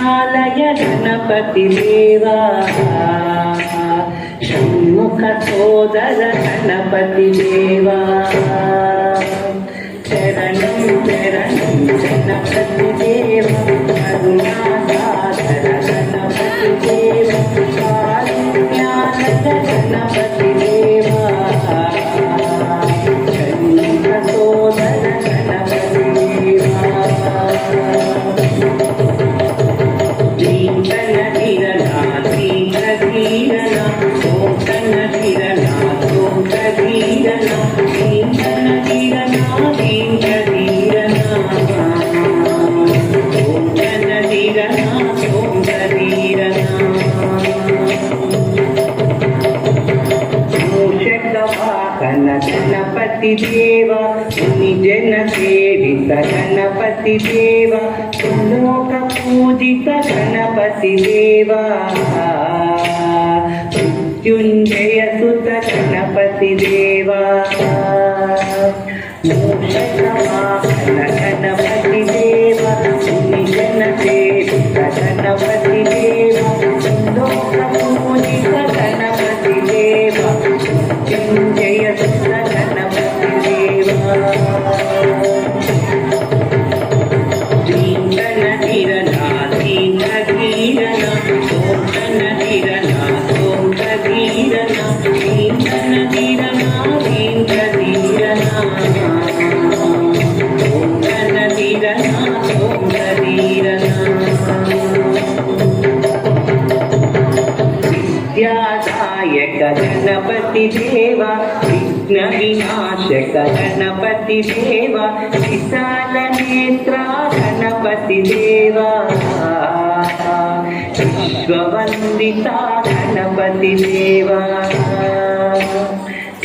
విద్యాలయ గణపతి దేవా షణ్ముఖ సోదర గణపతి దేవా చరణం చరణం గణపతి దేవా కరుణాసాగర గణపతి దేవా కారుణ్యానక గణపతి దేవా షణ్ముఖ సోదర గణపతి దేవా ధీరన ధీరనా ధీర ధీరనా సోకన ధీరనా సోక ధీరనా ధీరన ధీరనా ధీర ధీరనా సోకన ధీరనా సోక ధీరనా మూషకవాహన గణపతి దేవా ముని జన సేవిత గణపతి దేవా లోక పూజిత గణపతి దేవా మృత్యుంజయ సుత గణపతి దేవా మూషకవాహన గణపతి దేవా ముని జన సేవిత గణపతి దేవా లోక పూజిత గణపతి దేవా మృత్యుంజయ సుత గణపతి దేవా ధీరన ధీరనా ధీర ధీరనా సోకన ధీరనా సోక ధీరనా ధీరన ధీరనా ధీర ధీరనా సోకన ధీరనా సోక ధీరనా విద్యాదాయక గణపతి దేవా విఘ్న వినాశక గణపతి దేవా విశాల నేత్ర గణపతి దేవా విశ్వవందిత గణపతి దేవా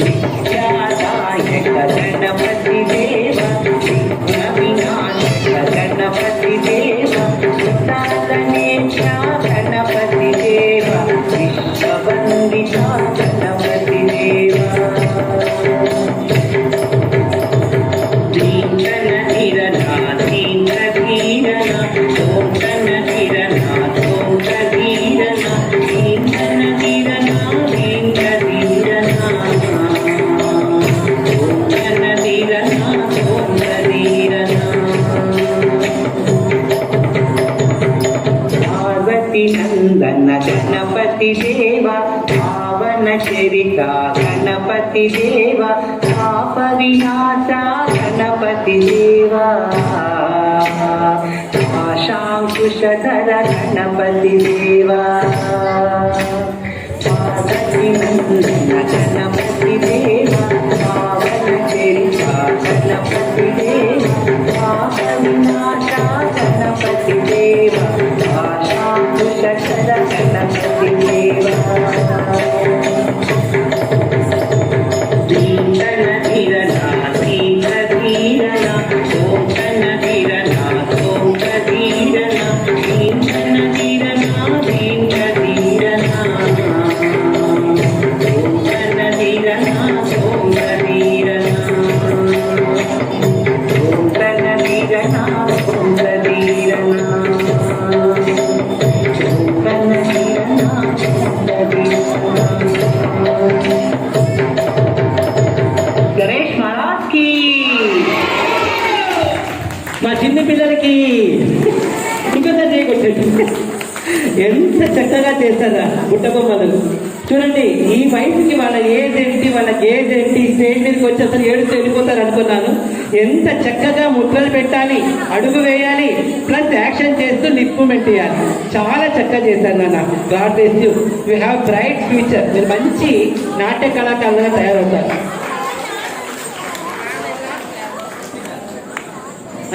విద్యాదాయక గణపతి దేవా విఘ్న వినాశక గణపతి దేవా విశాల నేత్ర గణపతి దేవా విశ్వవందిత గణపతి దేవా ధీరన ధీరనా ధీర ధీరనా సోకన ధీరనా సోక ధీరనా ధీరన ధీరనా ధీర ధీరనా సోకన ధీరనా సోక ధీరనా పార్వతి నందన గణపతి దేవా పావన చరిత గణపతి దేవా పాప వినాశ గణపతి దేవా ఆశాంకుశధర గణపతి దేవా పార్వతి నందన గణపతి దేవా పావన చరిత గణపతి దేవా పాప వినాశ గణపతి దేవా ఆశాంకుశధర గణపతి దేవా ధీరన ధీరనా ధీర ధీరనా సోకన ధీరనా సోక ధీరనా ధీరన ధీరనా ధీర ధీరనా సోకన ధీరనా soca ధీరనా సోకన ధీరనా soca ధీరనా సోకన ధీరనా soca ధీరనా. Ganesh Maharaj కి మా చిన్న పిల్లలకి ఇంకొక చేయకొచ్చండి. ఎంత చక్కగా చేస్తారా బుట్టబొమ్మలు చూడండి. ఈ వయసుకి వాళ్ళ ఏజ్ ఏంటి, వాళ్ళకి ఏజ్ ఏంటి, స్టేజ్ మీదకి వచ్చి అసలు ఏడుస్తూ వెళ్ళిపోతారు అనుకున్నాను. ఎంత చక్కగా ముద్రలు పెట్టాలి, అడుగు వేయాలి, ప్లస్ యాక్షన్ చేస్తూ లిప్మెంట్ చేయాలి. చాలా చక్కగా చేశారు నాన్న. God bless you. You have bright future. మీరు మంచి నాట్య కళాకారులుగా తయారవుతారు.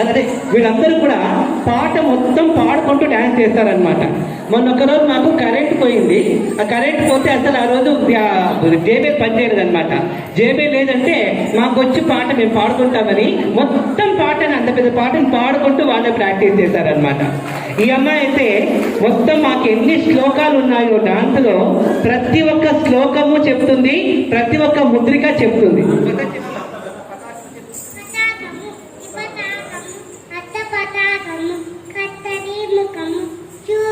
అలాగే వీళ్ళందరూ కూడా పాట మొత్తం పాడుకుంటూ డ్యాన్స్ చేస్తారనమాట. మొన్న ఒకరోజు మాకు కరెంట్ పోయింది. ఆ కరెంట్ పోతే అసలు ఆ రోజు జేబే పనిచేయలేదు అనమాట. జేబే లేదంటే మాకు వచ్చి పాట మేము పాడుకుంటామని మొత్తం పాటని, అంత పెద్ద పాటను పాడుకుంటూ వాళ్ళే ప్రాక్టీస్ చేశారనమాట. ఈ అమ్మాయి అయితే మొత్తం మాకు ఎన్ని శ్లోకాలు ఉన్నాయో డాన్స్లో ప్రతి ఒక్క శ్లోకము చెప్తుంది, ప్రతి ఒక్క ముద్రిక చెప్తుంది. చూడ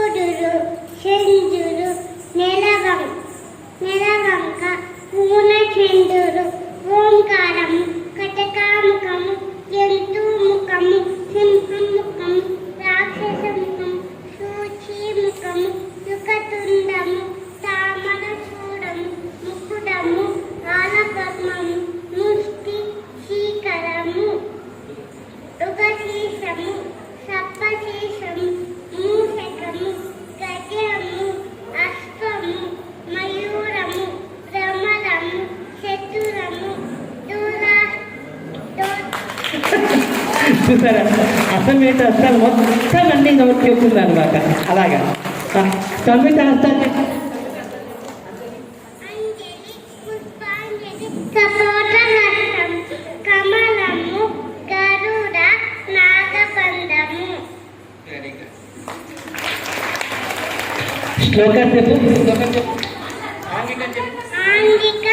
చూసారా అసమేత అస్సాలు మొత్తం అన్ని నోట్ చెప్తుంది అనమాట. అలాగా సంహిత హస్తాలు కమలము గరుడ నాగబంధము. శ్లోకం చెప్పు. ఆంగిక